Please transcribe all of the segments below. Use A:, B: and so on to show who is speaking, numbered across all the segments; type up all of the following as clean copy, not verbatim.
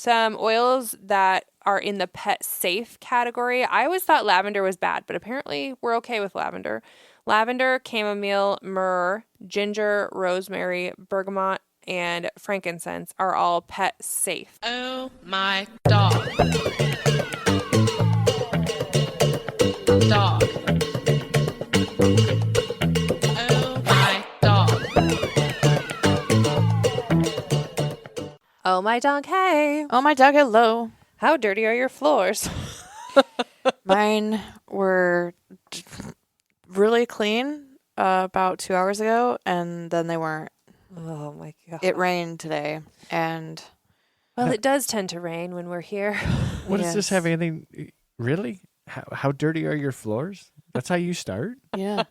A: some oils that are in the pet safe category. I always thought lavender was bad, but apparently we're okay with lavender. Lavender, chamomile, myrrh, ginger, rosemary, bergamot, and frankincense are all pet safe.
B: Oh my dog. Dog. Oh my dog.
A: Oh my dog, hey.
C: Oh, my dog, hello.
A: How dirty are your floors?
C: Mine were really clean about 2 hours ago, and then they weren't.
A: Oh my God.
C: It rained today, and...
A: Well, it does tend to rain when we're here.
D: What does this
C: Yes.
D: have anything... Really? How dirty are your floors? That's how you start?
C: Yeah.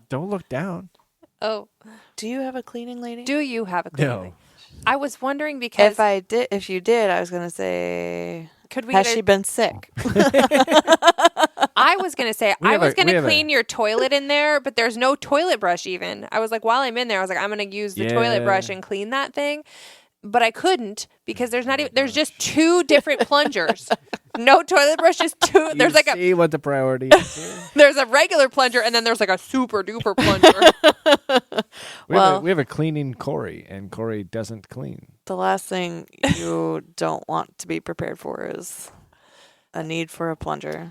D: Don't look down.
A: Oh.
C: Do you have a cleaning lady?
A: Do you have a cleaning
D: No.
A: lady? I was wondering because
C: If you did, I was going to say...
A: could we
C: Has
A: get
C: she been sick?
A: I was going to say,
D: We
A: I
D: have
A: was
D: a-
A: going
D: we
A: to
D: have a-
A: clean your toilet in there, but there's no toilet brush even. I was like, while I'm in there, I was like, I'm going to use the toilet
D: Yeah.
A: brush and clean that thing. But I couldn't because there's just two different plungers. No toilet brush, just two. There's like
D: see what the priority is.
A: there's a regular plunger and then there's like a super duper plunger.
D: We have a cleaning Corey, and Corey doesn't clean.
C: The last thing you don't want to be prepared for is a need for a plunger.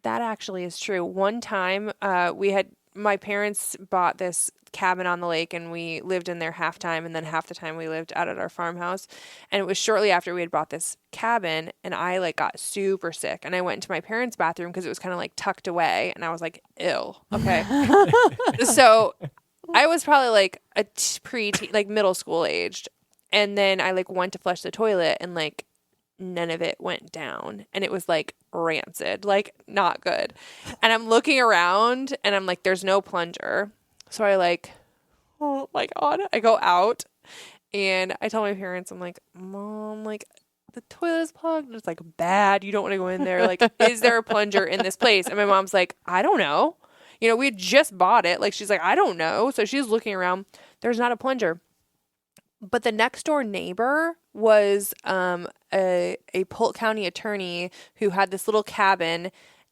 A: That actually is true. One time, my parents bought this cabin on the lake and we lived in there half time, and then half the time we lived out at our farmhouse. And it was shortly after we had bought this cabin, and I like got super sick, and I went into my parents' bathroom because it was kind of like tucked away, and I was like, ew. Okay. So I was probably like a pre-teen, like middle school aged. And then I like went to flush the toilet, and like none of it went down, and it was like rancid, like not good. And I'm looking around and I'm like, there's no plunger. So I like, oh my God, I go out and I tell my parents, I'm like, Mom, like the toilet is plugged. And it's like bad. You don't want to go in there. Like, is there a plunger in this place? And my mom's like, I don't know. You know, we had just bought it. Like, she's like, I don't know. So she's looking around. There's not a plunger. But the next door neighbor was a Polk County attorney who had this little cabin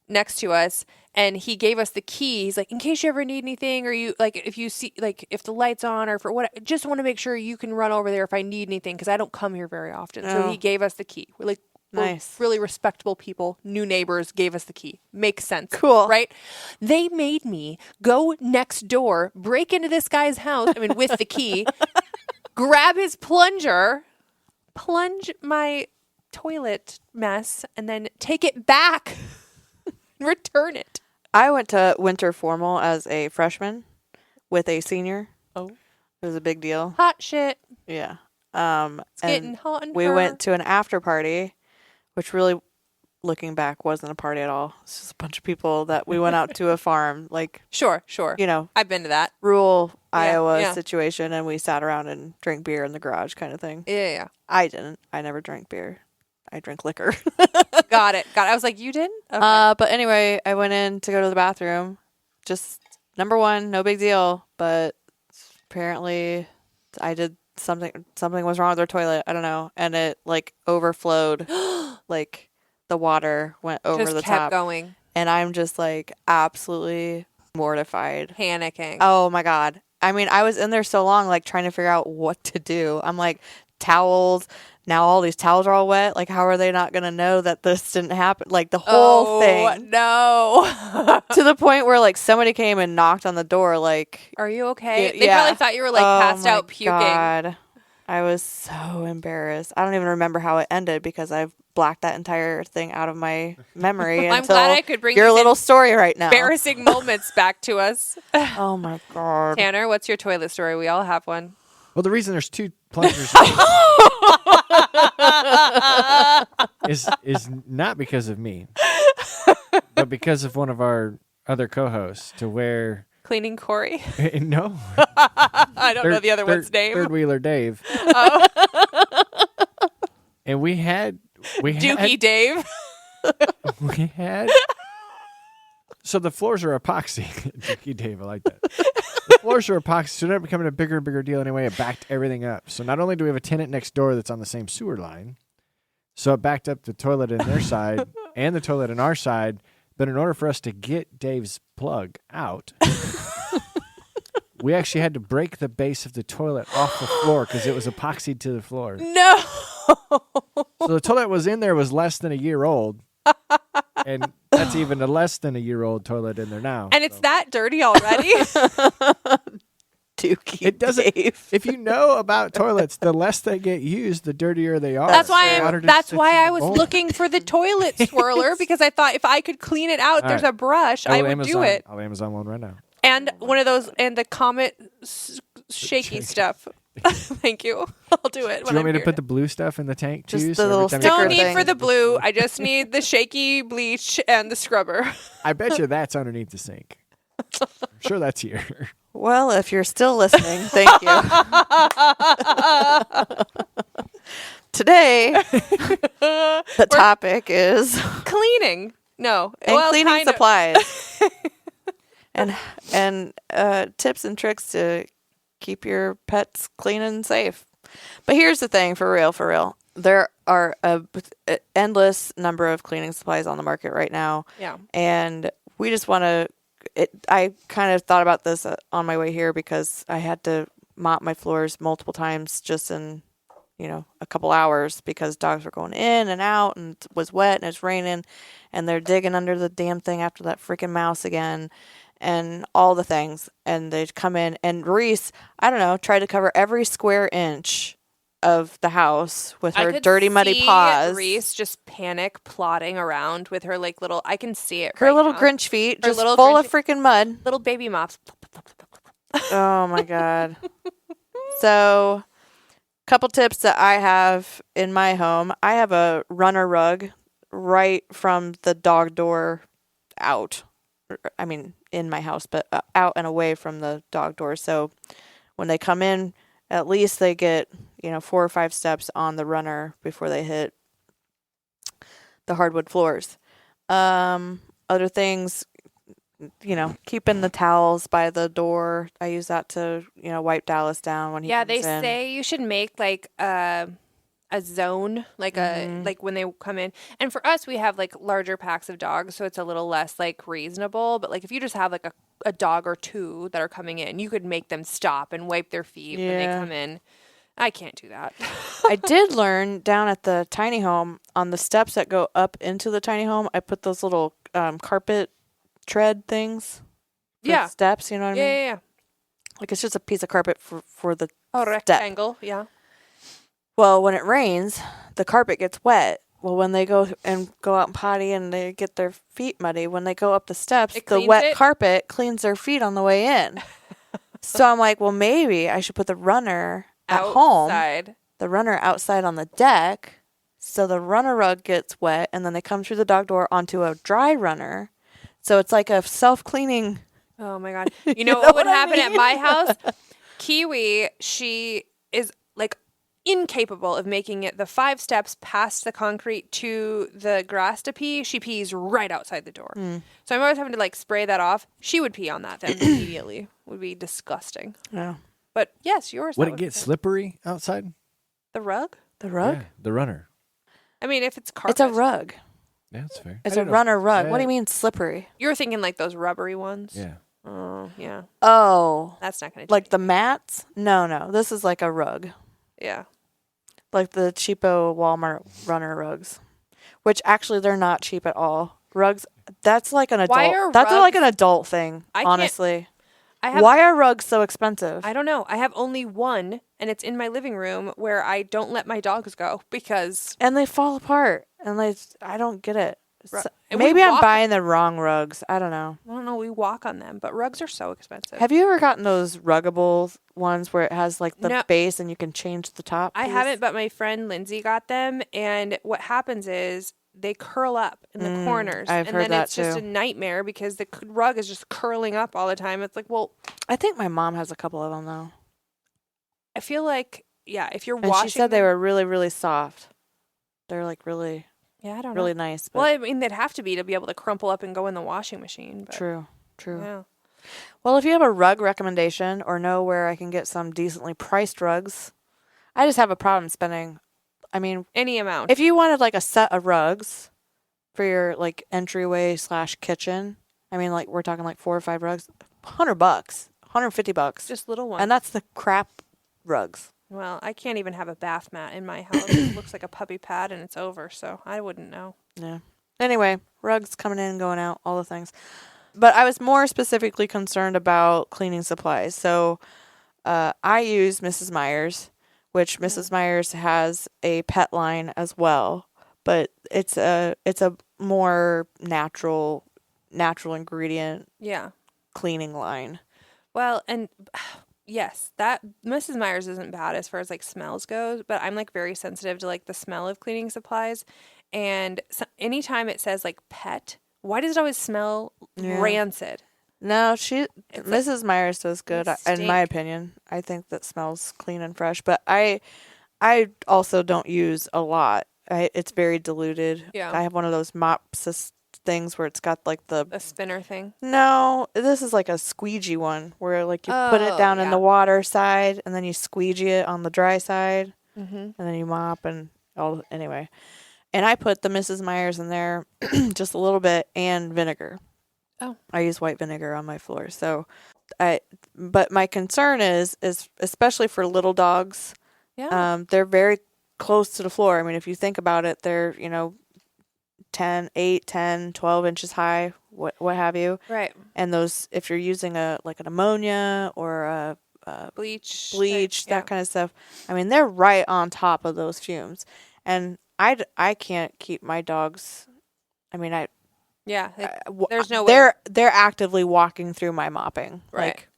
A: next to us, and he gave us the key. He's like, in case you ever need anything, or you like if you see like if the light's on or for what, just want to make sure you can run over there if I need anything, because I don't come here very often. So
C: Oh.
A: he gave us the key. We're
C: Nice.
A: really respectable people, new neighbors, gave us the key. Makes sense.
C: Cool.
A: Right? They made me go next door, break into this guy's house, with the key, grab his plunger, plunge my toilet mess, and then take it back and return it.
C: I went to winter formal as a freshman with a senior.
A: Oh.
C: It was a big deal.
A: Hot shit.
C: Yeah.
A: It's getting
C: And
A: hot in
C: we
A: her.
C: went to an after party, which really, looking back, wasn't a party at all. It's just a bunch of people that we went out to a farm, like,
A: Sure.
C: you know,
A: I've been to that.
C: rural Iowa
A: yeah.
C: situation, and we sat around and drank beer in the garage kind of thing.
A: Yeah.
C: I didn't. I never drank beer. I drink liquor.
A: Got it. I was like, you didn't? Okay.
C: But anyway, I went in to go to the bathroom. Just number one, no big deal. But apparently, I did something was wrong with their toilet. I don't know, and it like overflowed. Like the water went over
A: Just
C: the
A: kept
C: top,
A: going.
C: and I'm just like absolutely mortified.
A: Panicking.
C: Oh my God. I mean, I was in there so long, like trying to figure out what to do. I'm like, towels. Now all these towels are all wet. Like, how are they not going to know that this didn't happen? Like the whole thing,
A: No.
C: to the point where like somebody came and knocked on the door. Like,
A: Are you okay?
C: Yeah.
A: They probably thought you were like
C: Oh
A: passed
C: my
A: out puking.
C: God. I was so embarrassed. I don't even remember how it ended because I've blacked that entire thing out of my memory.
A: I'm
C: until
A: glad I could bring
C: your
A: these
C: little story right now.
A: embarrassing moments back to us.
C: Oh my God.
A: Tanner, what's your toilet story? We all have one.
D: Well, the reason there's two plungers is not because of me, but because of one of our other co-hosts. To where
A: Cleaning Corey.
D: no,
A: I don't know the other one's name.
D: Third wheeler Dave,
A: Oh,
D: and we had
A: Dookie Dave.
D: we had. So the floors are epoxy. Dookie Dave, I like that. The floors are epoxy, so they're becoming a bigger and bigger deal anyway. It backed everything up. So not only do we have a tenant next door that's on the same sewer line, So it backed up the toilet in their side and the toilet in our side. But in order for us to get Dave's plug out, we actually had to break the base of the toilet off the floor because it was epoxied to the floor.
A: No.
D: So the toilet was in there was less than a year old. And that's even a less than a year old toilet in there now.
A: And it's that dirty already?
C: Dookie
D: It doesn't.
C: Dave.
D: If you know about toilets, the less they get used, the dirtier they are.
A: That's
C: Water
A: why
D: just
A: I
D: sits in
A: was
D: the bowl.
A: looking for the toilet swirler because I thought if I could clean it out,
D: All
A: there's
D: right.
A: a brush, I would do it.
D: I'll Amazon one right now.
A: And one of those, and the Comet shaky stuff. Thank you. I'll do it.
D: Do you want me to put the blue stuff in the tank too?
C: Just the
D: every
C: little
D: time you
A: No
C: sticker
A: need
C: thing.
A: for the blue. I just need the shaky bleach and the scrubber.
D: I bet you that's underneath the sink. I'm sure that's here.
C: Well, if you're still listening, thank you. Today, the topic is
A: Cleaning. No.
C: and
A: Well,
C: cleaning
A: kind of.
C: supplies, and tips and tricks to keep your pets clean and safe. But here's the thing, for real, there are a endless number of cleaning supplies on the market right now.
A: Yeah.
C: And we just want to. I kind of thought about this on my way here because I had to mop my floors multiple times just in, a couple hours because dogs were going in and out and it was wet and it's raining and they're digging under the damn thing after that freaking mouse again and all the things. And they'd come in and Reese, I don't know, tried to cover every square inch of the house with her
A: I could
C: dirty, muddy
A: see
C: paws.
A: Reese just panic plodding around with her little. I can see it.
C: Her
A: right
C: little
A: now.
C: Grinch feet,
A: Her
C: just
A: little
C: full
A: Grinch-
C: of freaking mud.
A: little baby mops.
C: Oh my God. So, couple tips that I have in my home. I have a runner rug right from the dog door out. I mean, in my house, but out and away from the dog door. So, when they come in, at least they get, 4 or 5 steps on the runner before they hit the hardwood floors. Other things, keeping the towels by the door. I use that to, wipe Dallas down when he
A: Yeah,
C: comes
A: they
C: in.
A: say you should make like a zone, like like when they come in. And for us, we have like larger packs of dogs, so it's a little less like reasonable. But like if you just have like a dog or two that are coming in, you could make them stop and wipe their feet when they
C: Yeah.
A: come in. I can't do that.
C: I did learn down at the tiny home on the steps that go up into the tiny home. I put those little carpet tread things. For
A: Yeah.
C: steps. You know what I
A: Yeah,
C: mean?
A: yeah, yeah.
C: Like it's just a piece of carpet for the
A: Oh,
C: step.
A: rectangle. Yeah.
C: Well, when it rains, the carpet gets wet. Well, when they go out and potty and they get their feet muddy, when they go up the steps,
A: It
C: the
A: cleans
C: wet
A: it?
C: carpet cleans their feet on the way in. So I'm like, well, maybe I should put the runner at home,
A: Outside.
C: the runner outside on the deck, so the runner rug gets wet, and then they come through the dog door onto a dry runner. So it's like a self-cleaning.
A: Oh my God. You know
C: know
A: what would
C: what I
A: happen at
C: mean?
A: my house? Kiwi, she is like incapable of making it the 5 steps past the concrete to the grass to pee. She pees right outside the door. So I'm always having to like spray that off. She would pee on that then immediately. Would be disgusting.
C: Yeah.
A: But yes, yours.
D: Would
A: that
D: it get
A: be-
D: slippery outside?
A: The rug?
C: The rug?
D: Yeah, the runner.
A: I mean, if it's carpet.
C: It's a rug.
D: Yeah, that's fair.
C: It's
D: I
C: a
D: didn't know.
C: runner rug. What do
D: Yeah.
C: you mean slippery?
A: You're thinking like those rubbery ones?
D: Yeah.
A: Oh, yeah.
C: Oh,
A: That's not going to
C: like the mats? No. This is like a rug.
A: Yeah.
C: Like the cheapo Walmart runner rugs, which actually they're not cheap at all. Rugs, that's like an
A: Why
C: adult.
A: are
C: That's like
A: rugs-
C: an adult thing,
A: I can't-
C: honestly.
A: I have
C: Why are rugs so expensive?
A: I don't know. I have only one, and it's in my living room where I don't let my dogs go because
C: And they fall apart, and I don't get it.
A: Ru-
C: So-
A: and we
C: maybe I'm
A: walk-
C: buying the wrong rugs. I don't know.
A: I don't know. We walk on them, but rugs are so expensive.
C: Have you ever gotten those ruggable ones where it has like the
A: No.
C: base and you can change the top?
A: I
C: piece?
A: haven't, but my friend Lindsay got them, and what happens is they curl up in the corners,
C: I've
A: and
C: heard
A: then
C: that
A: it's just a
C: too.
A: nightmare because the rug is just curling up all the time. It's like, well,
C: I think my mom has a couple of them though,
A: I feel like, yeah, if you're
C: and
A: washing,
C: she said they
A: them-
C: were really, really soft. They're like really,
A: yeah, I don't
C: really
A: know.
C: nice. But
A: Well, I mean, they'd have to be able to crumple up and go in the washing machine. But,
C: true.
A: Yeah.
C: Well, if you have a rug recommendation or know where I can get some decently priced rugs, I just have a problem spending. I mean,
A: Any amount.
C: if you wanted like a set of rugs for your like entryway / kitchen, I mean, like we're talking like 4 or 5 rugs, $100, $150,
A: Just little ones.
C: and that's the crap rugs.
A: Well, I can't even have a bath mat in my house. It looks like a puppy pad and it's over, so I wouldn't know.
C: Yeah. Anyway, rugs coming in and going out, all the things. But I was more specifically concerned about cleaning supplies. So I use Mrs. Meyer's, which Mrs. Meyer's has a pet line as well, but it's a more natural ingredient
A: Yeah.
C: cleaning line.
A: Well, and yes, that Mrs. Meyer's isn't bad as far as like smells goes, but I'm like very sensitive to like the smell of cleaning supplies. And so, anytime it says like pet, why does it always smell rancid?
C: No,
A: It's like-
C: Mrs. Meyer's does good
A: It
C: in my
A: stink.
C: opinion. I think that smells clean and fresh, but I also don't use a lot. It's very diluted.
A: Yeah.
C: I have one of those things where it's got like the
A: A spinner thing.
C: no, this is like a squeegee one where like you put it
A: Oh,
C: down in
A: yeah.
C: the water side and then you squeegee it on the dry side
A: Mm-hmm.
C: and then you mop and all anyway. And I put the Mrs. Meyer's in there just a little bit and vinegar.
A: Oh.
C: I use white vinegar on my floor. But my concern is especially for little dogs,
A: Yeah.
C: they're very close to the floor. I mean, if you think about it, they're, 8, 10, 12 inches high, what have you.
A: Right.
C: And those, if you're using an ammonia or a
A: Bleach.
C: bleach,
A: type,
C: that kind of stuff, I mean, they're right on top of those fumes. And I can't keep my dogs. I mean,
A: Yeah. There's no
C: they're actively walking through my mopping.
A: Right.
C: Like,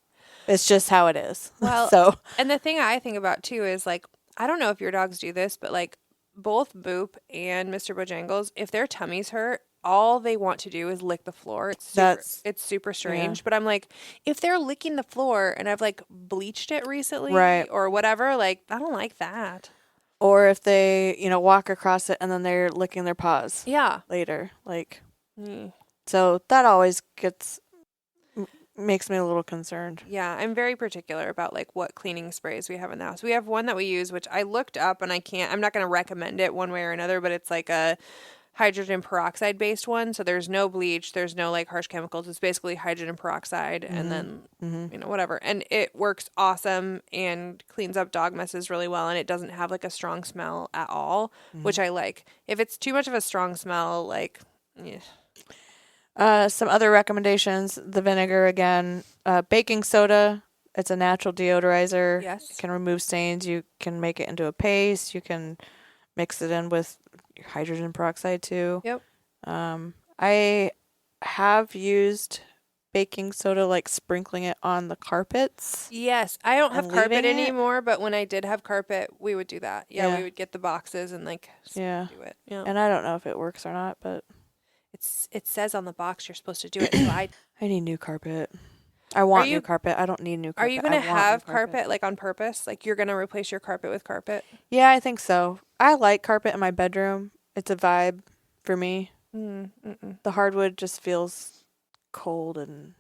C: it's just how it is.
A: Well,
C: So
A: and the thing I think about too is like, I don't know if your dogs do this, but like both Boop and Mr. Bojangles, if their tummies hurt, all they want to do is lick the floor. It's super strange.
C: yeah.
A: But I'm like, if they're licking the floor and I've like bleached it recently
C: Right.
A: or whatever, like I don't like that.
C: or if they, walk across it and then they're licking their paws
A: Yeah.
C: later. Like,
A: Mm.
C: so that always makes me a little concerned.
A: Yeah, I'm very particular about like what cleaning sprays we have in the house. We have one that we use, which I looked up and I'm not going to recommend it one way or another, but it's like a hydrogen peroxide based one. So there's no bleach, there's no like harsh chemicals. It's basically hydrogen peroxide and then, whatever. And it works awesome and cleans up dog messes really well. And it doesn't have like a strong smell at all, which I like. If it's too much of a strong smell, like,
C: Some other recommendations, the vinegar again, baking soda. It's a natural deodorizer.
A: Yes.
C: It can remove stains. You can make it into a paste. You can mix it in with hydrogen peroxide too.
A: Yep.
C: I have used baking soda, like sprinkling it on the carpets.
A: Yes, I don't have
C: And
A: carpet
C: leaving it?
A: anymore, but when I did have carpet, we would do that. Yeah,
C: Yeah.
A: we would get the boxes and like
C: Yeah.
A: do it. Yeah,
C: And I don't know if it works or not, but
A: it says on the box you're supposed to do it. So I
C: I need new carpet. I want
A: you-
C: new carpet. I don't need new carpet.
A: are you gonna
C: I want new
A: have carpet like on purpose? Like you're gonna replace your carpet with carpet?
C: Yeah, I think so. I like carpet in my bedroom. It's a vibe for me.
A: Mm-mm.
C: The hardwood just feels cold and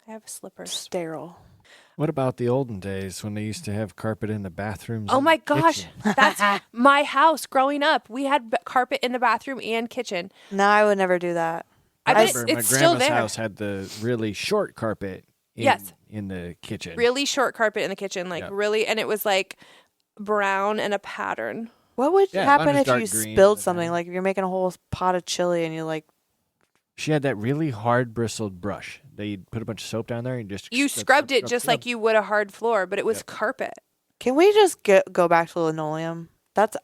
A: I have slippers.
C: sterile.
D: What about the olden days when they used to have carpet in the bathrooms?
A: Oh
D: and
A: my
D: the
A: gosh,
D: kitchen?
A: that's my house growing up. We had carpet in the bathroom and kitchen.
C: No, I would never do that.
A: I
D: I
A: bet
D: remember my
A: it's still
D: grandma's
A: there.
D: house had the really short carpet
A: Yes.
D: in the kitchen.
A: Really short carpet in the kitchen, like
D: Yeah.
A: really, and it was like brown and a pattern.
C: What would
D: Yeah,
C: happen
D: mine was
C: if
D: dark
C: you
D: green
C: spilled
D: and
C: something?
D: then-
C: Like if you're making a whole pot of chili and you like,
D: She had that really hard bristled brush. They put a bunch of soap down there and just
A: You scrubbed it just like you would a hard floor, but it was
D: Yep.
A: carpet.
C: can we just go back to linoleum?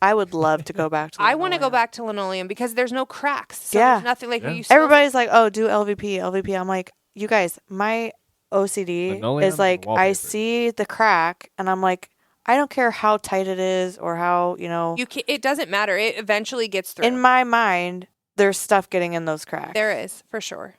C: I would love to go back to
A: I
C: linoleum.
A: want to go back to linoleum because there's no cracks. So
C: Yeah.
A: there's nothing like
D: Yeah.
A: you. Spill
C: Everybody's like, oh, do LVP. I'm like, you guys, my OCD
D: Linoleum
C: is like,
D: or wallpaper?
C: I see the crack and I'm like, I don't care how tight it is or how,
A: it doesn't matter. It eventually gets through.
C: in my mind, there's stuff getting in those cracks.
A: There is, for sure.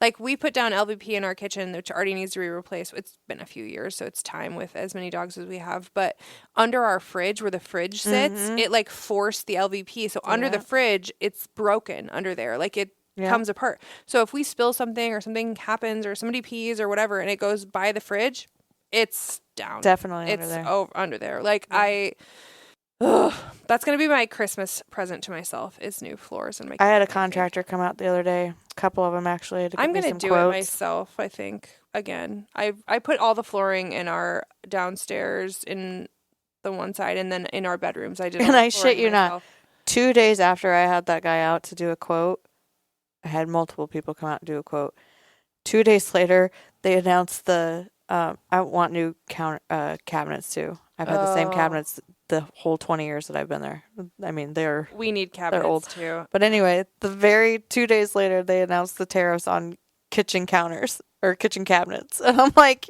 A: Like we put down LVP in our kitchen, which already needs to be replaced. It's been a few years, so it's time with as many dogs as we have. But under our fridge, where the fridge sits, it like forced the LVP. So under the
C: Yeah.
A: fridge, it's broken under there. Like it
C: Yeah.
A: comes apart. So if we spill something or something happens or somebody pees or whatever and it goes by the fridge, it's down.
C: Definitely
A: It's
C: under there.
A: over under there. Like Ugh, that's gonna be my Christmas present to myself is new floors in my
C: I had a
A: kitchen, think.
C: contractor come out the other day, a couple of them actually, to
A: I'm
C: get me
A: gonna
C: some
A: do it
C: quotes.
A: myself, I think. Again, I put all the flooring in our downstairs in the one side, and then in our bedrooms I did all
C: And
A: the
C: I shit
A: flooring
C: you not,
A: myself.
C: 2 days after I had that guy out to do a quote, I had multiple people come out and do a quote. 2 days later, they announced the I want new cabinets too. I've had the same
A: Oh.
C: cabinets the whole 20 years that I've been there. I mean, they're
A: We need
C: old.
A: cabinets too.
C: But anyway, the very 2 days later, they announced the tariffs on kitchen counters or kitchen cabinets. And I'm like,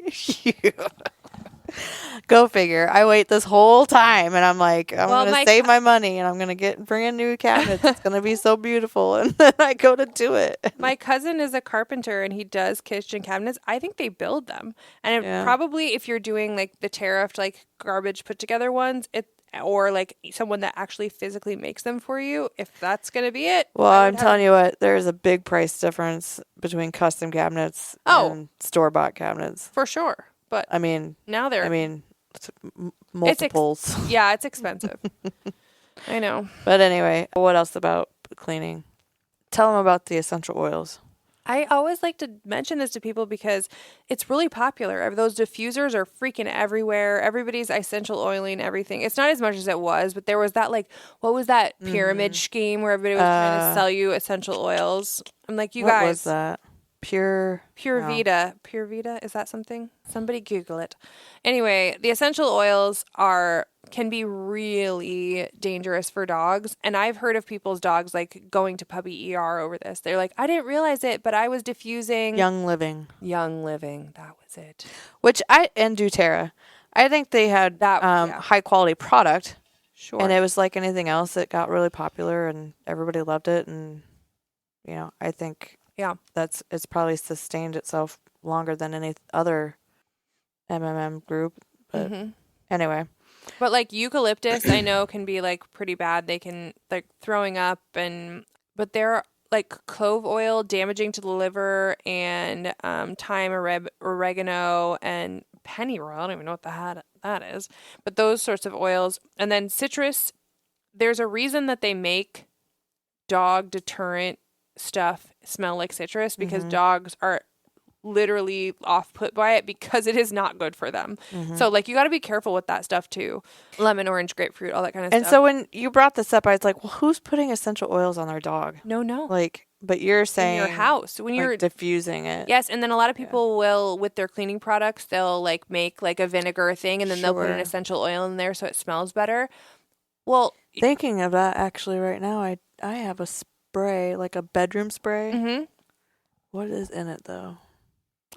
C: go figure. I wait this whole time and I'm like, I'm
A: Well,
C: going
A: my
C: to save my money and I'm going to bring in new cabinets. It's going to be so beautiful. And then I go to do it.
A: My cousin is a carpenter and he does kitchen cabinets. I think they build them. And
C: Yeah.
A: probably if you're doing like the tariffed like garbage put together ones, or like someone that actually physically makes them for you, if that's going to be it.
C: Well, I'm telling you what, there's a big price difference between custom cabinets and store-bought cabinets.
A: For sure. But
C: I mean,
A: now they're
C: it's multiples.
A: yeah, it's expensive. I know.
C: But anyway, what else about cleaning? Tell them about the essential oils.
A: I always like to mention this to people because it's really popular. Those diffusers are freaking everywhere. Everybody's essential oiling everything. It's not as much as it was, but there was that like, what was that pyramid scheme where everybody was trying to sell you essential oils? I'm like, you
C: what
A: guys.
C: was that? Pure
A: Vita. Pure Vita, is that something? Somebody Google it. Anyway, the essential oils can be really dangerous for dogs, and I've heard of people's dogs like going to puppy ER over this. They're like, I didn't realize it, but I was diffusing
C: Young Living.
A: That was it.
C: And doTERRA. I think they had
A: That
C: high quality product.
A: Sure.
C: And it was like anything else, it got really popular and everybody loved it, and I think it's probably sustained itself longer than any other MMM group. But anyway.
A: But like eucalyptus, I know can be like pretty bad. They can like throwing up but they're like clove oil damaging to the liver, and thyme, oregano, and pennyroyal. I don't even know what that is. But those sorts of oils. And then citrus, there's a reason that they make dog deterrent stuff smell like citrus, because dogs are literally off put by it because it is not good for them. So like you got to be careful with that stuff too. Lemon, orange, grapefruit, all that kind of stuff.
C: And so when you brought this up, I was like, well, who's putting essential oils on their dog?
A: No.
C: Like, but you're saying
A: in your house when you're
C: diffusing it.
A: Yes, and then a lot of people will, with their cleaning products, they'll like make like a vinegar thing, and then they'll put an essential oil in there so it smells better. Well,
C: thinking of that actually right now, I have a spray, like a bedroom spray. What is in it though?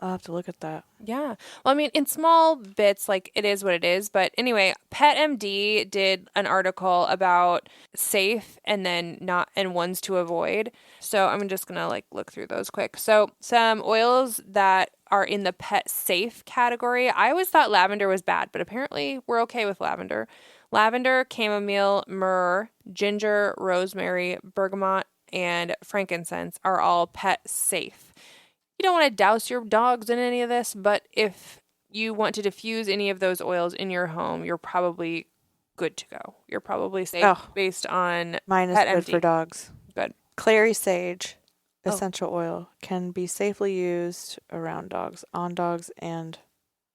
C: I'll have to look at that.
A: Yeah. Well, I mean, in small bits, like it is what it is. But anyway, PetMD did an article about safe and then not, and ones to avoid. So I'm just going to like look through those quick. So some oils that are in the pet safe category. I always thought lavender was bad, but apparently we're okay with lavender. Lavender, chamomile, myrrh, ginger, rosemary, bergamot, and frankincense are all pet safe. You don't want to douse your dogs in any of this, but if you want to diffuse any of those oils in your home, you're probably good to go. You're probably safe based on
C: mine is
A: Pet
C: good
A: MD.
C: for dogs.
A: Good.
C: Clary sage essential oil can be safely used around dogs, on dogs, and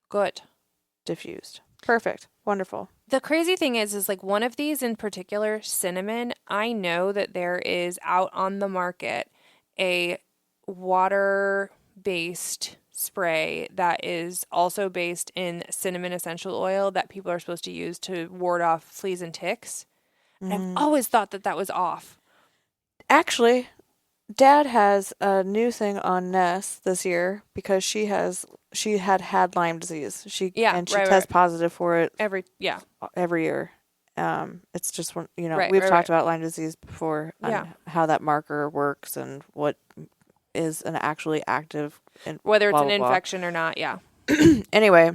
A: good
C: diffused. Perfect. Wonderful.
A: The crazy thing is like one of these in particular, cinnamon, I know that there is out on the market a water-based spray that is also based in cinnamon essential oil that people are supposed to use to ward off fleas and ticks. And I've always thought that was off.
C: Actually, Dad has a new thing on Ness this year because she had Lyme disease. She tests positive for it every year. It's just when we've talked about Lyme disease before on how that marker works and what is an actually active and
A: whether it's an infection or not. Yeah.
C: Anyway,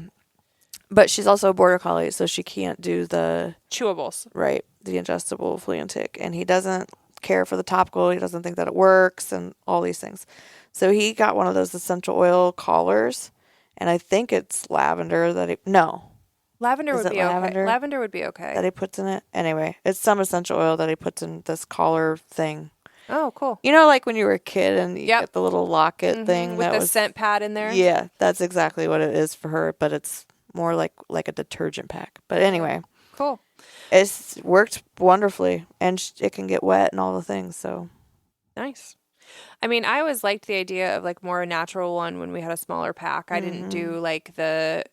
C: but she's also a border collie, so she can't do the
A: chewables,
C: right? The ingestible flea and tick, and he doesn't care for the topical. He doesn't think that it works, and all these things. So he got one of those essential oil collars, and I think it's lavender.
A: Lavender
C: Is
A: would
C: it
A: be okay.
C: lavender?
A: Lavender would be
C: That
A: okay.
C: he puts in it. Anyway, it's some essential oil that he puts in this collar thing.
A: Oh, cool.
C: You know, like when you were a kid and you
A: Yep.
C: get the little locket thing
A: With
C: that
A: the
C: was
A: scent pad in there.
C: Yeah, that's exactly what it is for her, but it's more like a detergent pack. But anyway,
A: Cool.
C: it's worked wonderfully, and it can get wet and all the things. So
A: Nice. I mean, I always liked the idea of like more a natural one when we had a smaller pack. I didn't do like the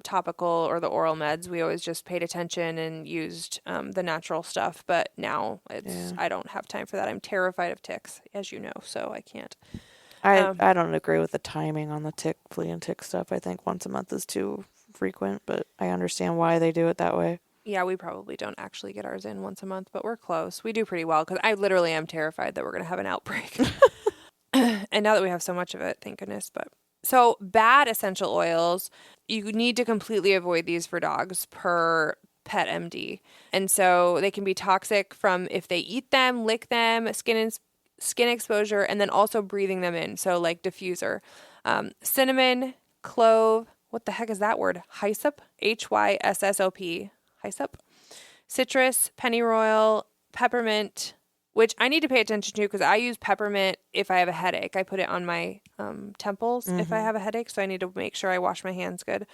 A: topical or the oral meds. We always just paid attention and used the natural stuff. But now I don't have time for that. I'm terrified of ticks, as you know, so I can't.
C: I don't agree with the timing on the flea and tick stuff. I think once a month is too frequent, but I understand why they do it that way.
A: Yeah, we probably don't actually get ours in once a month, but we're close. We do pretty well because I literally am terrified that we're going to have an outbreak. And now that we have so much of it, thank goodness. But so bad essential oils, you need to completely avoid these for dogs per Pet MD. And so they can be toxic from if they eat them, lick them, skin exposure, and then also breathing them in. So like diffuser, cinnamon, clove. What the heck is that word? Hyssop, HYSSOP. Hyssop, citrus, pennyroyal, peppermint, which I need to pay attention to because I use peppermint if I have a headache. I put it on my temples if I have a headache, so I need to make sure I wash my hands good.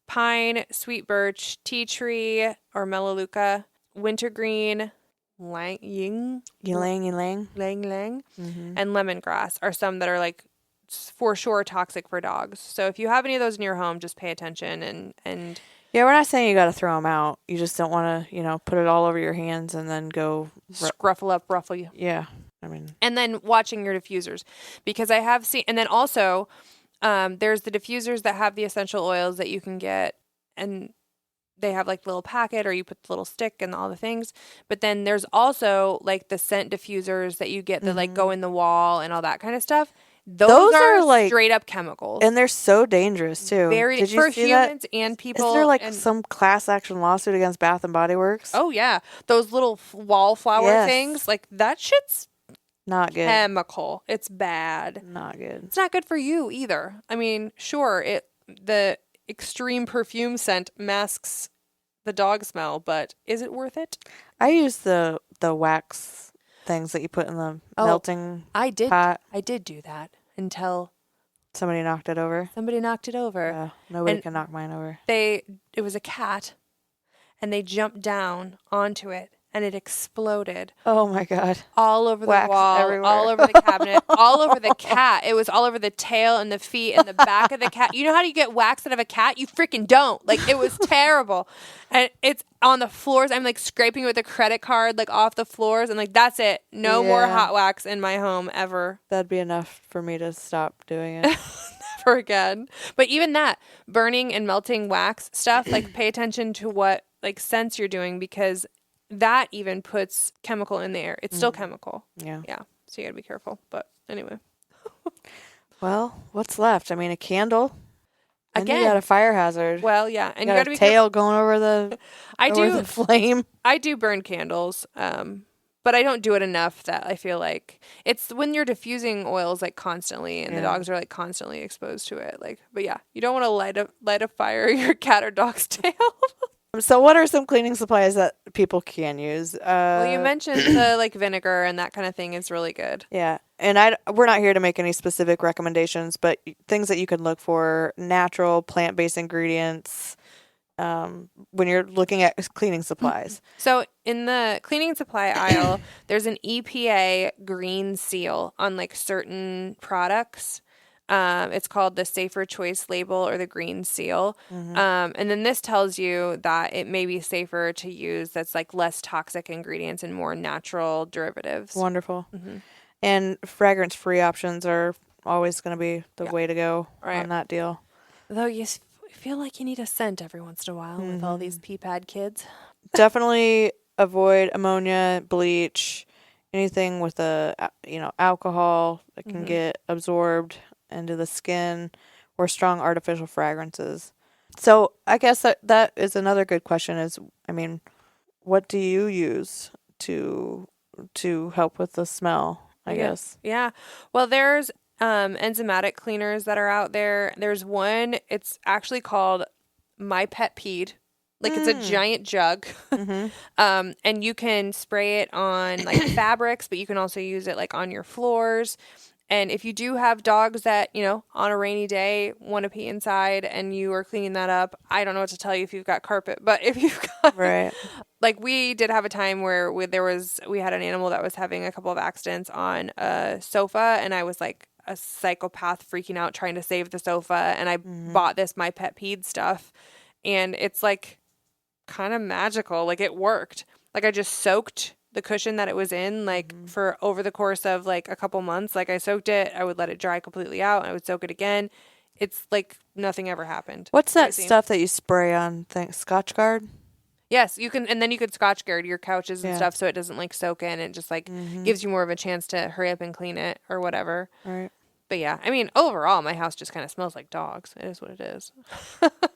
A: Pine, sweet birch, tea tree or melaleuca, wintergreen, ylang ylang, and lemongrass are some that are like for sure toxic for dogs. So if you have any of those in your home, just pay attention and
C: Yeah, we're not saying you got to throw them out. You just don't want to, put it all over your hands and then go
A: scruffle up, ruffle you.
C: Yeah, I mean,
A: and then watching your diffusers, because I have seen, and then also there's the diffusers that have the essential oils that you can get, and they have like little packet, or you put the little stick and all the things. But then there's also like the scent diffusers that you get that like go in the wall and all that kind of stuff. Those are like straight up chemicals,
C: and they're so dangerous too.
A: Did you see humans that? And people.
C: Is there like some class action lawsuit against Bath and Body Works?
A: Oh yeah, those little wallflower things, like that shit's
C: not good.
A: Chemical. It's bad.
C: Not good.
A: It's not good for you either. I mean, sure, the extreme perfume scent masks the dog smell, but is it worth it?
C: I use the wax things that you put in the melting pot.
A: I did do that until
C: somebody knocked it over.
A: Nobody
C: can knock mine over.
A: It was a cat, and they jumped down onto it, and it exploded.
C: Oh my God.
A: All over the
C: wax
A: wall,
C: everywhere.
A: all over the cabinet, all over the cat. It was all over the tail and the feet and the back of the cat. You know how you get wax out of a cat? You freaking don't. Like, it was terrible. And it's on the floors. I'm like scraping it with a credit card, like off the floors. And like, that's it. No more hot wax in my home ever.
C: That'd be enough for me to stop doing it.
A: Never again. But even that burning and melting wax stuff, like pay attention to what like scents you're doing, because that even puts chemical in the air. It's still chemical.
C: Yeah.
A: Yeah. So you gotta be careful. But anyway.
C: Well, what's left? I mean, a candle. And
A: Again,
C: you got a fire hazard.
A: Well, yeah, and
C: you
A: gotta
C: a
A: be
C: tail going over the the flame.
A: I do burn candles, but I don't do it enough that I feel like it's when you're diffusing oils like constantly, and the dogs are like constantly exposed to it. Like, but yeah, you don't want to light a fire your cat or dog's tail.
C: So, what are some cleaning supplies that people can use?
A: Well, you mentioned the like vinegar and that kind of thing is really good.
C: Yeah, and we're not here to make any specific recommendations, but things that you can look for: natural, plant-based ingredients. When you're looking at cleaning supplies.
A: So in the cleaning supply aisle, there's an EPA green seal on like certain products. It's called the Safer Choice label or the green seal. And then this tells you that it may be safer to use that's like less toxic ingredients and more natural derivatives.
C: Wonderful. And fragrance-free options are always going to be the way to go on that deal.
A: Though you feel like you need a scent every once in a while with all these pee-pad kids.
C: Definitely avoid ammonia, bleach, anything with alcohol that can get absorbed into the skin, or strong artificial fragrances. So I guess that is another good question is, I mean, what do you use to help with the smell, I guess?
A: Yeah. Well, there's enzymatic cleaners that are out there. There's one, it's actually called My Pet Peed. Like it's a giant jug. And you can spray it on like fabrics, but you can also use it like on your floors. And if you do have dogs that, on a rainy day want to pee inside and you are cleaning that up, I don't know what to tell you if you've got carpet, but if you've got
C: Right.
A: like we did have a time where we had an animal that was having a couple of accidents on a sofa, and I was like a psychopath freaking out trying to save the sofa, and I bought this My Pet Peed stuff, and it's like kind of magical. Like it worked. Like I just soaked the cushion that it was in like for over the course of like a couple months. Like I soaked it, I would let it dry completely out, and I would soak it again. It's like nothing ever happened.
C: What's that
A: Crazy.
C: stuff that you spray on things? Scotch Guard?
A: Yes, you can, and then you could Scotch guard your couches and
C: Yeah.
A: stuff so it doesn't like soak in. It just like gives you more of a chance to hurry up and clean it or whatever.
C: Right.
A: But yeah, I mean, overall, my house just kind of smells like dogs. It is what it is.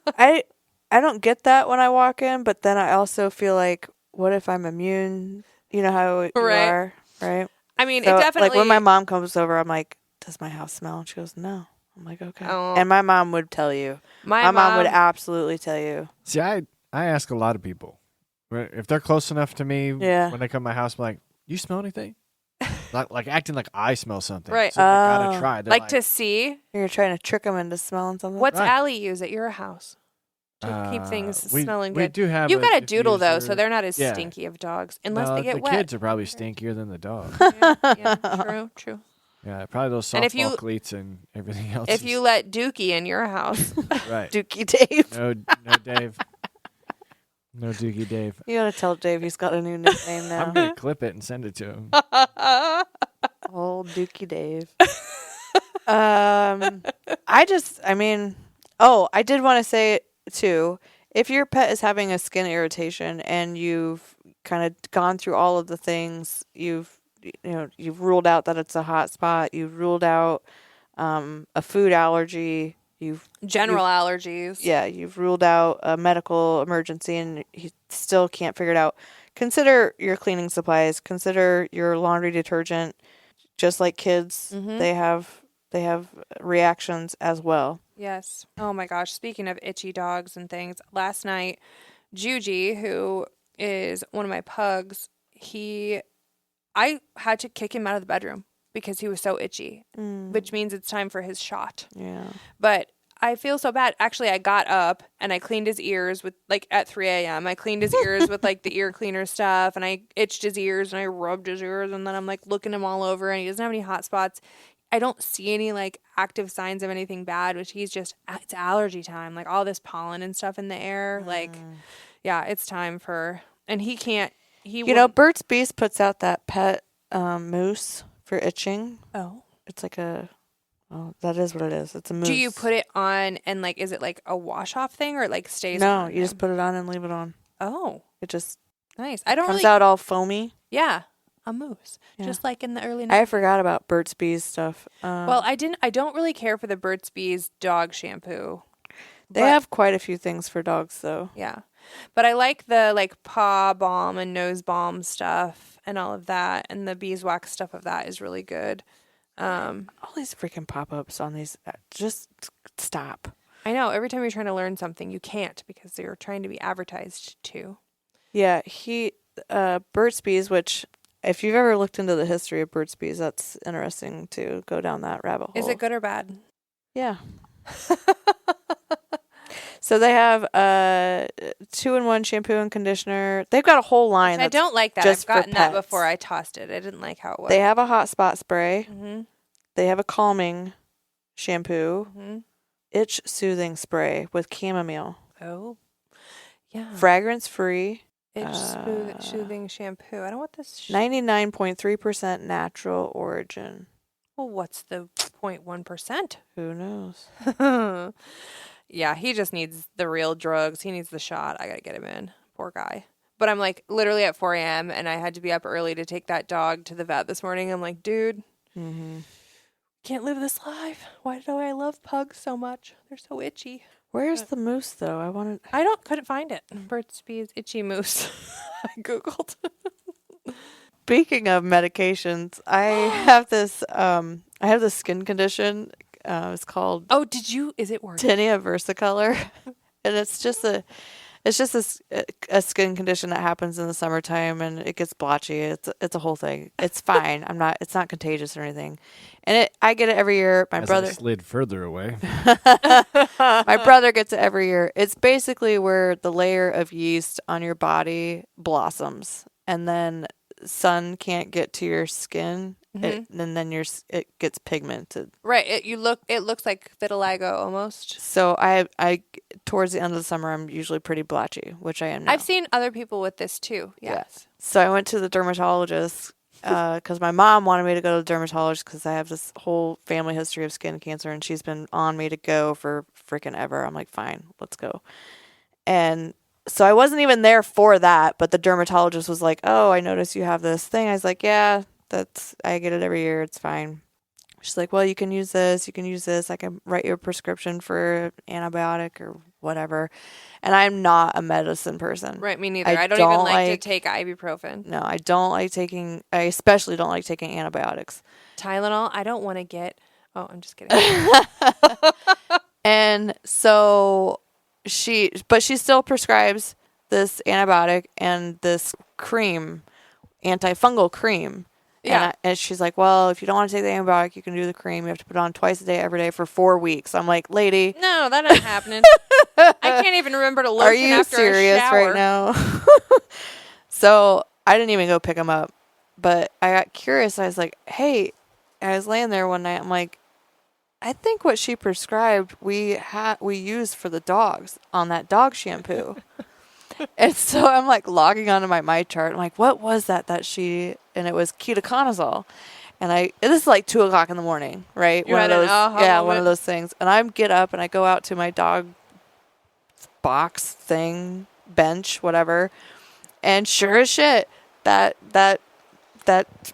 C: I don't get that when I walk in, but then I also feel like, what if I'm immune? You know how you
A: Right.
C: are, right?
A: I mean,
C: So,
A: it definitely.
C: like when my mom comes over, I'm like, does my house smell? And she goes, no. I'm like, okay.
A: Oh.
C: And my mom would tell you.
A: my
C: My mom would
A: mom-
C: absolutely tell you.
D: See, I ask a lot of people if they're close enough to me.
C: Yeah.
D: When they come to my house, I'm like, "You smell anything?" like acting like I smell something.
A: Right.
D: So they gotta
C: Oh.
D: try. They're
A: like to see
C: You're trying to trick them into smelling something.
A: what's
D: Right.
A: Allie use at your house to keep things
D: we,
A: smelling
D: we
A: good.
D: do have.
A: You got a doodle though,
D: diffuser.
A: so they're not as
D: Yeah.
A: stinky of dogs unless
D: No,
A: they get
D: the
A: wet.
D: kids are probably stinkier than the dog.
A: Yeah, true.
D: Yeah, probably those
A: And if
D: softball
A: you-
D: cleats and everything else.
A: If
D: is-
A: you let Dookie in your house,
D: right,
C: Dookie Dave.
D: no Dave, no Doogie Dave.
C: You gotta tell Dave he's got a new nickname now.
D: I'm gonna clip it and send it to him.
C: Old Dookie Dave. I did want to say too, if your pet is having a skin irritation and you've kind of gone through all of the things, you've ruled out that it's a hot spot, you've ruled out a food allergy,
A: general allergies.
C: you've ruled out a medical emergency and you still can't figure it out. Consider your cleaning supplies, consider your laundry detergent. Just like kids, they have reactions as well.
A: Yes. Oh my gosh. Speaking of itchy dogs and things, last night, Juji, who is one of my pugs, I had to kick him out of the bedroom because he was so itchy, which means it's time for his shot.
C: Yeah.
A: But I feel so bad. Actually, I got up and I cleaned his ears with like at 3 a.m. I cleaned his ears with like the ear cleaner stuff, and I itched his ears and I rubbed his ears, and then I'm like looking him all over, and he doesn't have any hot spots. I don't see any like active signs of anything bad, which it's allergy time, like all this pollen and stuff in the air. Like, yeah, it's time for, and he can't,
C: Burt's Bees puts out that pet mousse for itching.
A: Oh.
C: It's like that is what it is. It's a mousse.
A: Do you put it on and like, is it like a wash off thing or it like stays
C: No,
A: on?
C: you just put it on and leave it on.
A: Oh,
C: It just
A: nice. I don't
C: comes
A: really,
C: out all foamy.
A: yeah, a mousse.
C: Yeah.
A: Just like in the early 90s.
C: I forgot about Burt's Bees stuff.
A: Well, I don't really care for the Burt's Bees dog shampoo.
C: They
A: but-
C: have quite a few things for dogs, though.
A: Yeah. But I like the like paw balm and nose balm stuff and all of that. And the beeswax stuff of that is really good.
C: All these freaking pop-ups on these. Just stop.
A: I know. Every time you're trying to learn something, you can't because they're trying to be advertised to.
C: Yeah, Burt's Bees, which if you've ever looked into the history of Burt's Bees, that's interesting to go down that rabbit hole.
A: Is it good or bad?
C: Yeah. So they have 2-in-1 shampoo and conditioner. They've got a whole line.
A: I don't like that.
C: just
A: I've
C: for
A: gotten that
C: pets.
A: before I tossed it. I didn't like how it was.
C: They have a hot spot spray.
A: Mm-hmm.
C: They have a calming shampoo,
A: Mm-hmm.
C: itch soothing spray with chamomile,
A: Oh. Yeah.
C: fragrance free,
A: Itch soothing shampoo. I don't want this.
C: 99.3% natural origin.
A: Well, what's the 0.1%?
C: Who knows?
A: Yeah, he just needs the real drugs. He needs the shot. I got to get him in. Poor guy. But I'm like literally at 4 a.m. and I had to be up early to take that dog to the vet this morning. I'm like, dude, can't live this life. Why do I love pugs so much? They're so itchy.
C: Where's the moose, though?
A: Couldn't find it. Burt's Bees itchy moose. I Googled.
C: Speaking of medications, I have this skin condition. It's called
A: Oh, is it working?
C: tinea versicolor, and it's just It's just a skin condition that happens in the summertime, and it gets blotchy. It's a whole thing. It's fine. It's not contagious or anything. And I get it every year. My
D: As
C: brother
D: I slid further away.
C: my brother gets it every year. It's basically where the layer of yeast on your body blossoms, and then sun can't get to your skin, and then it gets pigmented.
A: Right. It looks like vitiligo almost.
C: So I towards the end of the summer, I'm usually pretty blotchy, which I am now.
A: I've seen other people with this too. Yes.
C: So I went to the dermatologist because my mom wanted me to go to the dermatologist because I have this whole family history of skin cancer, and she's been on me to go for freaking ever. I'm like, fine, let's go. And so I wasn't even there for that, but the dermatologist was like, oh, I noticed you have this thing. I was like, yeah, I get it every year. It's fine. She's like, well, you can use this. You can use this. I can write you a prescription for antibiotic or whatever. And I'm not a medicine person.
A: Right, me neither. I don't even like to take ibuprofen.
C: No, I especially don't like taking antibiotics.
A: Tylenol, I don't want to get. Oh, I'm just kidding.
C: And so she still prescribes this antibiotic and this cream, antifungal cream.
A: Yeah.
C: And she's like, well, if you don't want to take the antibiotic, you can do the cream. You have to put it on twice a day, every day for 4 weeks. I'm like, lady.
A: No, that ain't happening. I can't even remember to lotion
C: Are you
A: after
C: serious
A: a shower.
C: right now? So I didn't even go pick them up. But I got curious. I was like, hey, I was laying there one night. I'm like, I think what she prescribed we used for the dogs on that dog shampoo. And so I'm like logging onto my chart. I'm like, what was that and it was ketoconazole. And this is like 2:00 in the morning, right?
A: You had an aha
C: one
A: moment?
C: of those things. And I get up and I go out to my dog box thing, bench, whatever. And sure as shit, that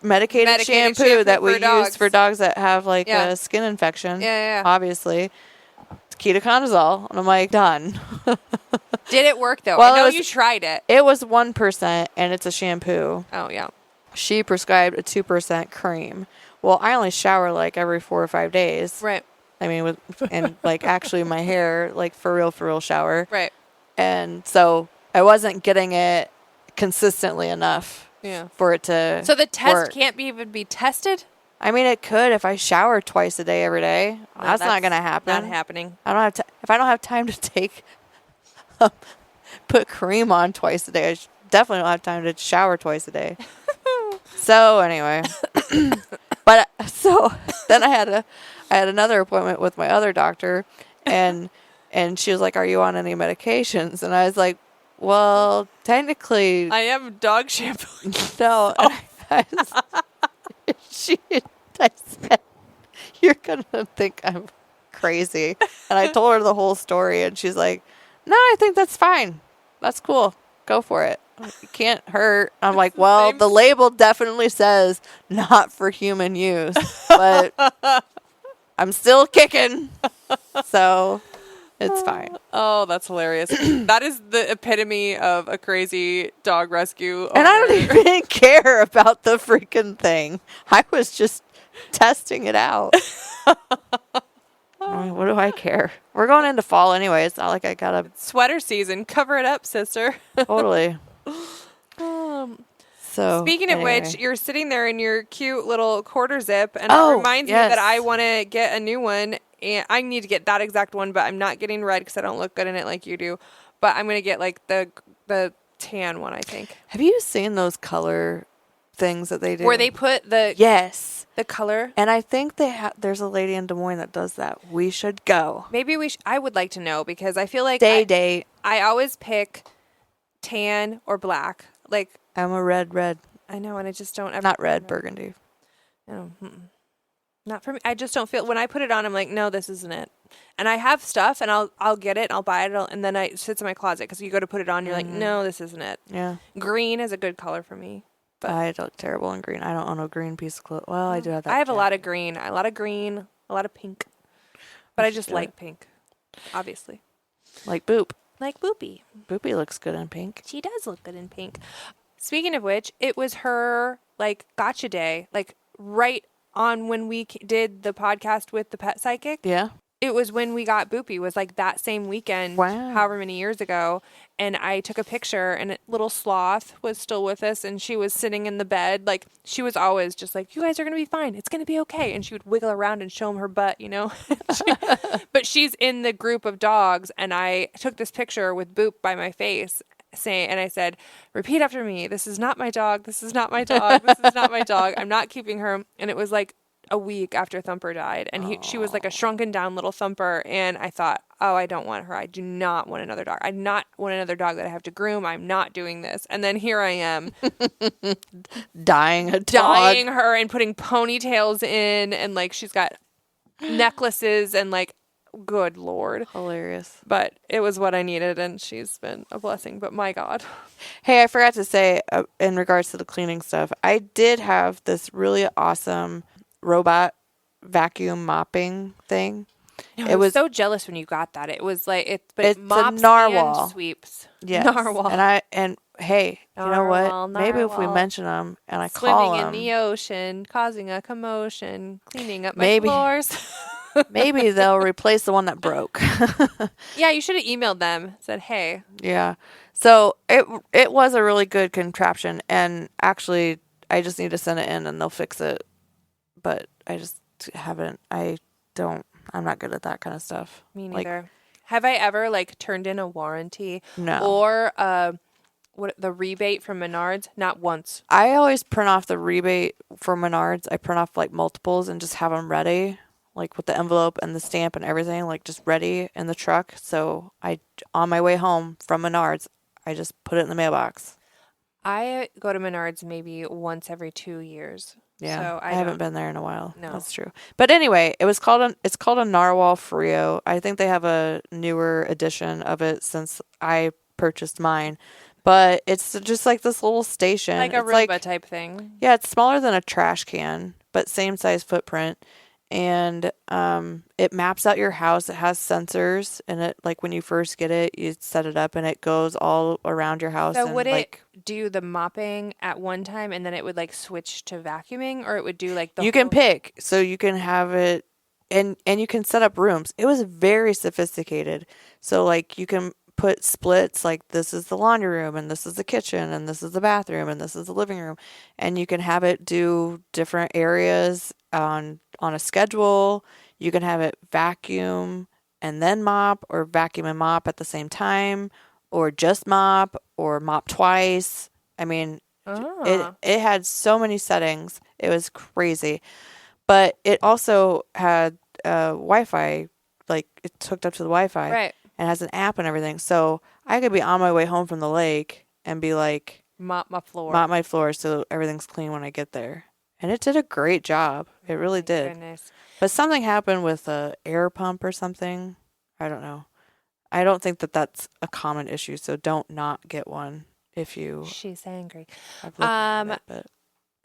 C: medicated shampoo that we use for dogs that have like a skin infection.
A: Yeah.
C: Obviously. Ketoconazole. And I'm like, done.
A: Did it work though?
C: Well,
A: I know you tried it.
C: It was 1% and it's a shampoo.
A: Oh yeah.
C: She prescribed a 2% cream. Well, I only shower like every 4 or 5 days.
A: Right.
C: I mean, and like actually my hair, like for real shower.
A: Right.
C: And so I wasn't getting it consistently enough.
A: Yeah.
C: For it to
A: So the test
C: work.
A: can't even be tested?
C: I mean, it could if I shower twice a day every day.
A: No,
C: that's not going to happen.
A: Not happening.
C: I don't have if I don't have time to take put cream on twice a day. I definitely don't have time to shower twice a day. So anyway, but so then I had another appointment with my other doctor, and she was like, "Are you on any medications?" And I was like, "Well, technically,
A: I am dog shampoo.
C: no." I said, "You're gonna think I'm crazy," and I told her the whole story, and she's like, "No, I think that's fine. That's cool. Go for it. It can't hurt." I'm like, "Well, the label definitely says not for human use, but I'm still kicking, so it's fine."
A: Oh, that's hilarious. That is the epitome of a crazy dog rescue.
C: And I don't
A: owner.
C: even care about the freaking thing. I was just testing it out. I mean, what do I care? We're going into fall anyway. It's not like I gotta
A: Sweater season. Cover it up, sister.
C: totally. So
A: Speaking of
C: anyway.
A: which, you're sitting there in your cute little quarter zip, and
C: Oh,
A: it reminds
C: yes.
A: me that I want to get a new one, and I need to get that exact one, but I'm not getting red because I don't look good in it like you do. But I'm gonna get like the tan one, I think,
C: Have you seen those color things that they do?
A: where they put the color.
C: And I think there's a lady in Des Moines that does that. We should go.
A: Maybe I would like to know because I feel like
C: Date.
A: I always pick tan or black. Like
C: I'm a red.
A: I know, and I just don't ever.
C: Not red, burgundy.
A: No, not for me. I just don't feel when I put it on. I'm like, no, this isn't it. And I have stuff, and I'll get it, and I'll buy it, and then it sits in my closet because you go to put it on, you're like, no, this isn't it.
C: Yeah.
A: Green is a good color for me. But
C: I look terrible in green. I don't own a green piece of clothes. Well, I do have that.
A: I have a lot of
C: jacket.
A: green, a lot of pink, but I just like pink, obviously.
C: Like Boop.
A: Like Boopy.
C: Boopy looks good in pink.
A: She does look good in pink. Speaking of which, it was her like gotcha day, like right on when we did the podcast with the pet psychic.
C: Yeah.
A: It was when we got Boopy. It was like that same weekend,
C: Wow.
A: however many years ago. And I took a picture, and little Sloth was still with us, and she was sitting in the bed. Like, she was always just like, you guys are going to be fine. It's going to be okay. And she would wiggle around and show him her butt, you know? But she's in the group of dogs, and I took this picture with Boop by my face. And I said, repeat after me. This is not my dog. This is not my dog. This is not my dog. I'm not keeping her. And it was like a week after Thumper died. And she was like a shrunken down little Thumper. And I thought, oh, I don't want her. I do not want another dog. I do not want another dog that I have to groom. I'm not doing this. And then here I am
C: Dying a dog.
A: dyeing her and putting ponytails in. And like she's got necklaces and like, good Lord.
C: Hilarious.
A: But it was what I needed, and she's been a blessing. But my God.
C: Hey, I forgot to say, in regards to the cleaning stuff, I did have this really awesome robot vacuum mopping thing.
A: No,
C: It
A: I was
C: was-
A: so jealous when you got that. It was like it
C: It's a
A: mops
C: narwhal.
A: and sweeps.
C: Yes.
A: Narwhal.
C: And hey, you know
A: Narwhal,
C: what? Maybe if we
A: narwhal.
C: mention them and I call
A: Swimming in
C: them,
A: the ocean, causing a commotion, cleaning up my
C: Maybe.
A: floors.
C: maybe they'll replace the one that broke.
A: Yeah, you should have emailed them. Said, hey,
C: Yeah. So it was a really good contraption, and actually, I just need to send it in and they'll fix it. But I just haven't. I'm not good at that kind of stuff.
A: me
C: Like,
A: neither. Have I ever like turned in a warranty
C: No.
A: or what the rebate from Menards? Not once.
C: I always print off the rebate for Menards. I print off like multiples and just have them ready, like with the envelope and the stamp and everything, like just ready in the truck. So on my way home from Menards, I just put it in the mailbox.
A: I go to Menards maybe once every 2 years.
C: Yeah,
A: So
C: I haven't been there in a while.
A: No.
C: That's true. But anyway, it's called a Narwhal Frio. I think they have a newer edition of it since I purchased mine. But it's just like this little station.
A: like a
C: It's
A: Roomba type thing.
C: Yeah, it's smaller than a trash can, but same size footprint. And it maps out your house. It has sensors, and it like when you first get it, you set it up, and it goes all around your house.
A: So
C: and
A: would it
C: like
A: do the mopping at one time and then it would like switch to vacuuming, or it would do like the
C: you can
A: whole-
C: pick, so you can have it, and you can set up rooms. It was very sophisticated. So like you can put splits, like this is the laundry room, and this is the kitchen, and this is the bathroom, and this is the living room, and you can have it do different areas on a schedule. You can have it vacuum and then mop, or vacuum and mop at the same time, or just mop, or mop twice. I mean,
A: Ah.
C: it had so many settings. It was crazy. But it also had Wi-Fi, like it's hooked up to the Wi-Fi,
A: Right.
C: and has an app and everything. So I could be on my way home from the lake and be like,
A: Mop my floor.
C: mop my floor so everything's clean when I get there. And it did a great job. It really did.
A: Goodness.
C: But something happened with a air pump or something. I don't know. I don't think that that's a common issue. So don't not get one if you
A: She's angry.
C: have looked at it. But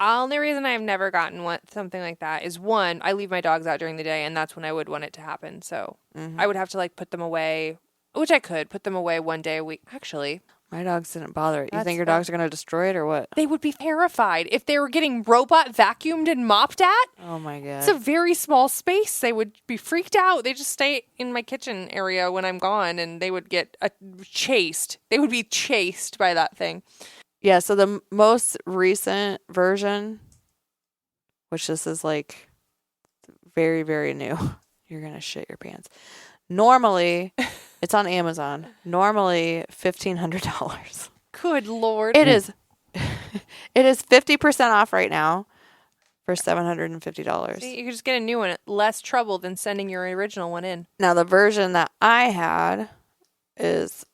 A: Only reason I've never gotten something like that is one, I leave my dogs out during the day, and that's when I would want it to happen. So I would have to like put them away, which I could put them away one day a week. Actually,
C: my dogs didn't bother it. You
A: That's
C: think your
A: fair.
C: dogs are going to destroy it or what?
A: they would be terrified if they were getting robot vacuumed and mopped at.
C: Oh my God.
A: It's a very small space. They would be freaked out. They just stay in my kitchen area when I'm gone, and they would get chased. They would be chased by that thing.
C: Yeah, so the most recent version, which this is like very, very new. You're going to shit your pants. Normally, it's on Amazon. Normally, $1,500.
A: Good Lord.
C: It is it is 50% off right now for $750.
A: See, you could just get a new one. Less trouble than sending your original one in.
C: Now, the version that I had is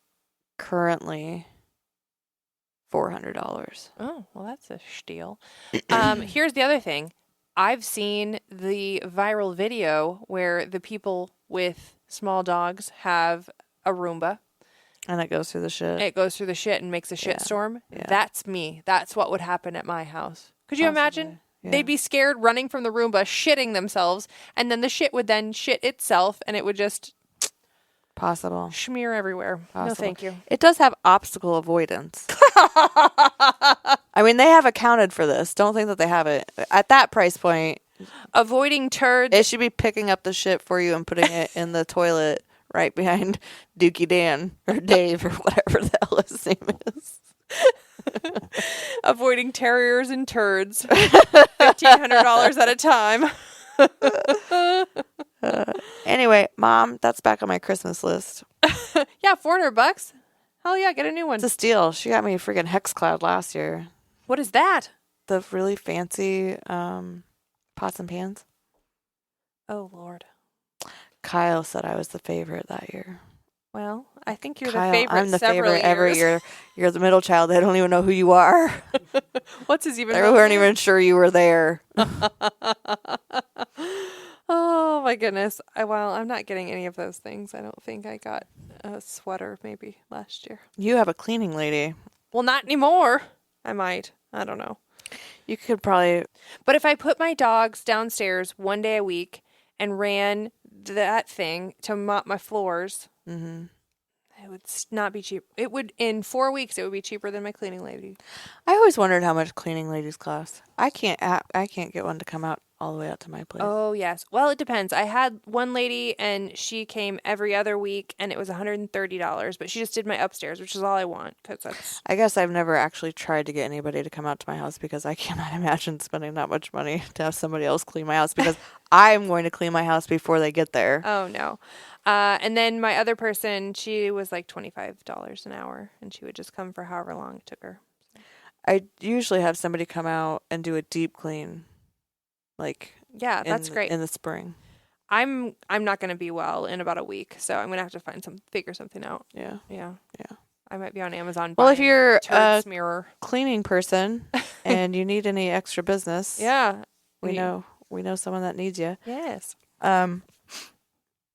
C: currently $400.
A: Oh, well, that's a steal. Here's the other thing. I've seen the viral video where the people with small dogs have a Roomba.
C: And it goes through the shit.
A: It goes through the shit and makes a shit
C: Yeah,
A: storm.
C: yeah.
A: That's me. That's what would happen at my house. Could you imagine?
C: Possibly, yeah.
A: They'd be scared running from the Roomba, shitting themselves, and then the shit would then shit itself, and it would just
C: Possible.
A: smear everywhere. No,
C: Possible.
A: thank you.
C: It does have obstacle avoidance. I mean, they have accounted for this. Don't think that they have it. At that price point,
A: Avoiding turds.
C: It should be picking up the shit for you and putting it in the toilet right behind Dookie Dan or Dave or whatever the hell his name is.
A: Avoiding terriers and turds. $1,500 at a time.
C: Anyway, Mom, that's back on my Christmas list.
A: Yeah, $400. Hell yeah, get a new one.
C: It's a steal. She got me a freaking Hex Cloud last year.
A: What is that?
C: The really fancy pots and pans.
A: Oh, Lord.
C: Kyle said I was the favorite that year.
A: Well, I think you're
C: Kyle,
A: the favorite.
C: I'm the
A: several
C: favorite every
A: years.
C: year. You're the middle child. They don't even know who you are.
A: What's his even?
C: They weren't even sure you were there.
A: Oh my goodness. Well, I'm not getting any of those things. I don't think I got a sweater maybe last year.
C: You have a cleaning lady.
A: Well, not anymore. I might. I don't know.
C: You could probably.
A: But if I put my dogs downstairs one day a week and ran that thing to mop my floors,
C: Mm-hmm.
A: it would not be cheap. It would, in 4 weeks, it would be cheaper than my cleaning lady.
C: I always wondered how much cleaning ladies cost. I can't get one to come out all the way out to my place.
A: Oh, yes. Well, it depends. I had one lady and she came every other week and it was $130, but she just did my upstairs, which is all I want because that's.
C: I guess I've never actually tried to get anybody to come out to my house because I cannot imagine spending that much money to have somebody else clean my house because I'm going to clean my house before they get there.
A: Oh, no. And then my other person, she was like $25 an hour and she would just come for however long it took her.
C: I usually have somebody come out and do a deep clean, like
A: Yeah, that's great.
C: in the spring.
A: I'm not going to be well in about a week, so I'm going to have to figure something out.
C: Yeah.
A: Yeah.
C: Yeah.
A: I might be on Amazon.
C: Well, if
A: buying
C: you're
A: turd smearer.
C: cleaning person and you need any extra business,
A: Yeah.
C: we know someone that needs you.
A: Yes.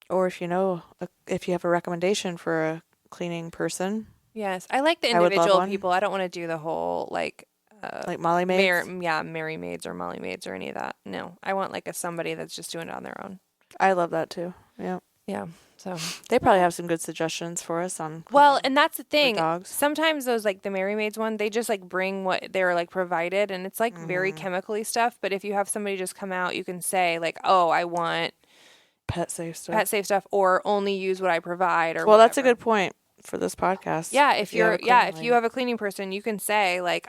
C: Or if you know if you have a recommendation for a cleaning person,
A: Yes. I like the
C: I would love
A: individual
C: one.
A: people. I don't want to do the whole like
C: Molly maids.
A: Mary maids or Molly maids or any of that. No. I want like somebody that's just doing it on their own.
C: I love that too. Yeah.
A: Yeah. So
C: They probably have some good suggestions for us on
A: well, and that's the thing.
C: dogs.
A: Sometimes those like the Mary Maids one, they just like bring what they're like provided, and it's like very chemically stuff. But if you have somebody just come out, you can say like, "Oh, I want
C: pet safe stuff.
A: pet safe stuff," or only use what I provide. Or
C: Well, that's a
A: whatever.
C: good point for this podcast.
A: Yeah, if
C: you have
A: you're
C: a cleaning
A: if
C: lady.
A: you have a cleaning person, you can say like,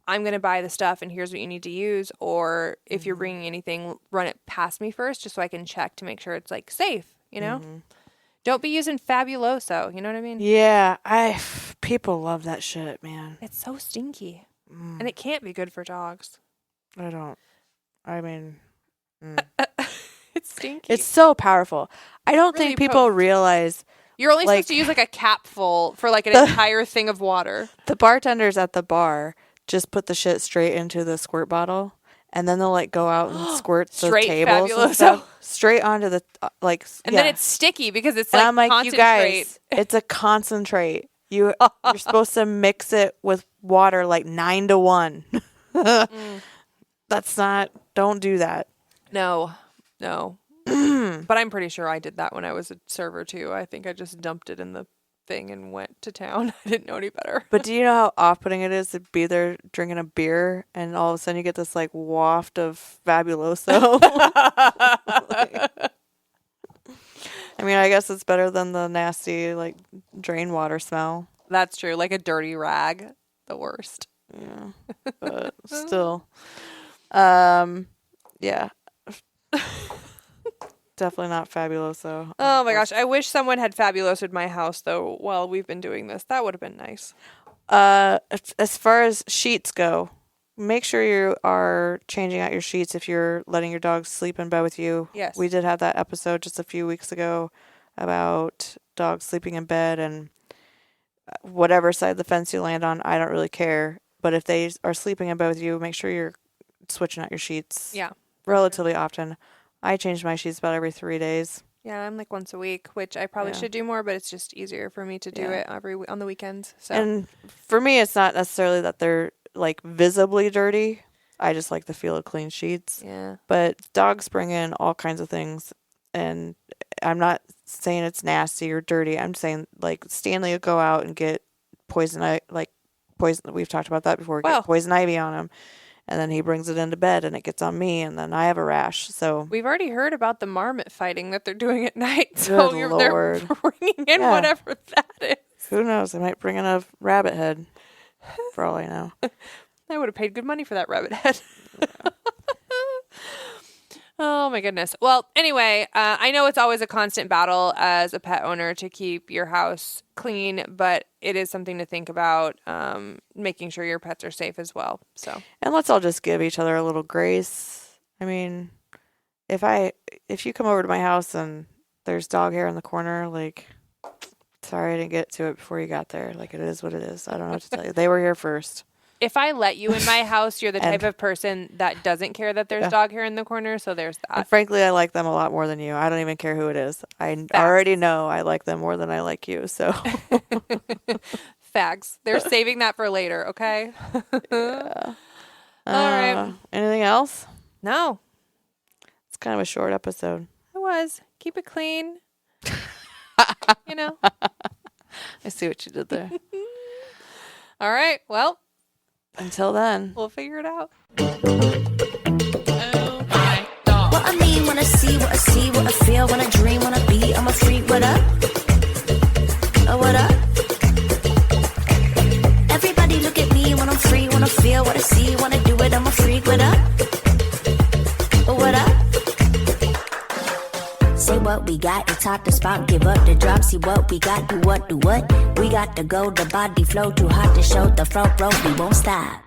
A: "I'm going to buy the stuff, and here's what you need to use." Or if you're bringing anything, run it past me first, just so I can check to make sure it's like safe. You know. Don't be using Fabuloso. You know what I mean?
C: Yeah, people love that shit, man.
A: It's so stinky. And it can't be good for dogs.
C: I don't. I mean,
A: It's stinky.
C: it's so powerful. I don't
A: Really
C: think people
A: potent.
C: realize
A: You're only
C: like-
A: supposed to use like a capful for like an entire thing of water.
C: the bartenders at the bar just put the shit straight into the squirt bottle, and then they'll like go out and squirt the
A: Straight
C: tables and
A: Fabuloso.
C: stuff straight onto the
A: And then it's sticky because it's
C: And
A: like
C: I'm like, you
A: concentrate.
C: guys, it's a concentrate. You're supposed to mix it with water like 9-1. That's not. Don't do that.
A: No. But I'm pretty sure I did that when I was a server too. I think I just dumped it in the thing and went to town. I didn't know any better.
C: But do you know how off-putting it is to be there drinking a beer and all of a sudden you get this like waft of Fabuloso? I mean, I guess it's better than the nasty like drain water smell.
A: That's true. Like a dirty rag. The worst.
C: Yeah, but still, yeah, definitely not Fabuloso.
A: Oh my gosh. I wish someone had Fabuloso'd my house though while we've been doing this. That would have been nice.
C: As far as sheets go, make sure you are changing out your sheets if you're letting your dog sleep in bed with you.
A: Yes.
C: We did have that episode just a few weeks ago about dogs sleeping in bed, and whatever side of the fence you land on, I don't really care. But if they are sleeping in bed with you, make sure you're switching out your sheets.
A: Yeah.
C: Relatively often. I change my sheets about every 3 days.
A: Yeah, I'm like once a week, which I probably
C: Yeah.
A: should do more, but it's just easier for me to do
C: Yeah.
A: it on the weekends. So
C: And for me, it's not necessarily that they're like visibly dirty. I just like the feel of clean sheets.
A: yeah.
C: But dogs bring in all kinds of things, and I'm not saying it's nasty or dirty. I'm saying like Stanley will go out and get poison. We've talked about that before.
A: Wow.
C: Get poison ivy on him, and then he brings it into bed and it gets on me and then I have a rash. So
A: We've already heard about the marmot fighting that they're doing at night. So
C: Good
A: they're
C: Lord.
A: bringing in
C: Yeah.
A: whatever that is.
C: who knows? They might bring in a rabbit head for all I know.
A: I would have paid good money for that rabbit head. Oh my goodness. Well, anyway, I know it's always a constant battle as a pet owner to keep your house clean, but it is something to think about, making sure your pets are safe as well. So,
C: And let's all just give each other a little grace. I mean, if you come over to my house and there's dog hair in the corner, like, sorry I didn't get to it before you got there. Like, it is what it is. I don't know what to tell you. They were here first.
A: if I let you in my house, you're the type
C: And-
A: of person that doesn't care that there's
C: Yeah.
A: dog hair in the corner. So there's
C: And
A: that.
C: frankly, I like them a lot more than you. I don't even care who it is. I already know I like them more than I like you. So,
A: Facts. They're saving that for later. Okay.
C: yeah.
A: All right.
C: Anything else?
A: No,
C: It's kind of a short episode.
A: it was. Keep it clean. You know.
C: I see what you did there.
A: All right. Well,
C: Until then.
A: we'll figure it out.
B: Oh my dog.
E: What I mean when I see, what I see, what I feel, when I dream, when I be, I'm a freak, what up? Oh, what up? Everybody look at me when I'm free, when I feel, what I see, when I do it, I'm a freak, what up? Oh, what up? Say what we got, it's hot to spot, give up the drop, see what we got, do what, do what? We got to go, the body flow, too hot to show, the front row, we won't stop.